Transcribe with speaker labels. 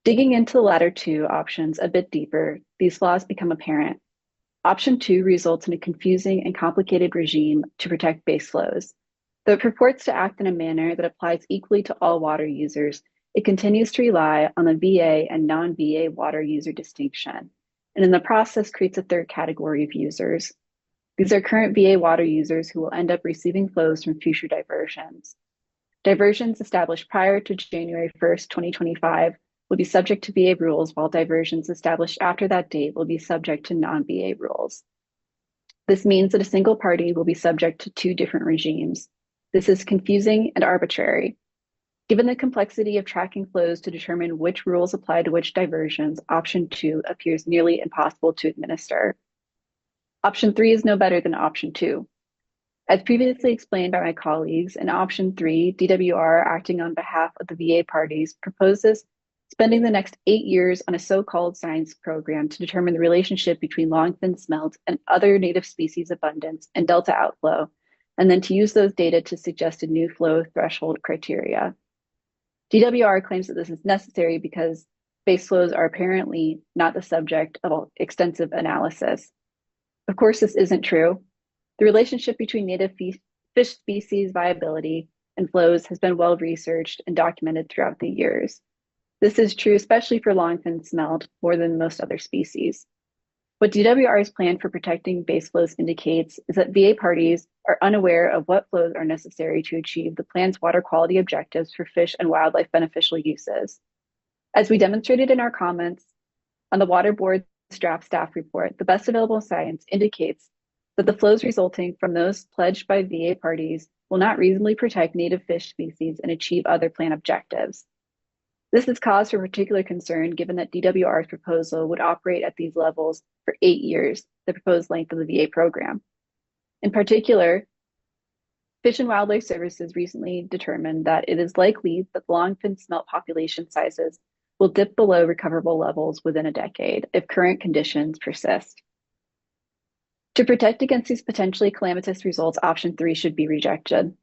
Speaker 1: Digging into the latter two options a bit deeper, these flaws become apparent. Option 2 results in a confusing and complicated regime to protect base flows. Though it purports to act in a manner that applies equally to all water users, it continues to rely on the VA and non-VA water user distinction, and in the process creates a third category of users. These are current VA water users who will end up receiving flows from future diversions. Diversions established prior to January 1st, 2025 will be subject to VA rules, while diversions established after that date will be subject to non-VA rules. This means that a single party will be subject to two different regimes. This is confusing and arbitrary. Given the complexity of tracking flows to determine which rules apply to which diversions, option 2 appears nearly impossible to administer. Option 3 is no better than option 2. As previously explained by my colleagues, in option 3, DWR, acting on behalf of the VA parties, proposes spending the next 8 years on a so-called science program to determine the relationship between longfin smelt and other native species abundance and delta outflow, and then to use those data to suggest a new flow threshold criteria. DWR claims that this is necessary because base flows are apparently not the subject of extensive analysis. Of course, this isn't true. The relationship between native fish species viability and flows has been well researched and documented throughout the years. This is true especially for longfin smelt more than most other species. What DWR's plan for protecting base flows indicates is that VA parties are unaware of what flows are necessary to achieve the plan's water quality objectives for fish and wildlife beneficial uses. As we demonstrated in our comments on the Water Board's draft staff report, the best available science indicates that the flows resulting from those pledged by VA parties will not reasonably protect native fish species and achieve other plan objectives. This is cause for particular concern given that DWR's proposal would operate at these levels for 8 years, the proposed length of the VA program. In particular, Fish and Wildlife Services recently determined that it is likely that the longfin smelt population sizes will dip below recoverable levels within a decade if current conditions persist. To protect against these potentially calamitous results, option 3 should be rejected.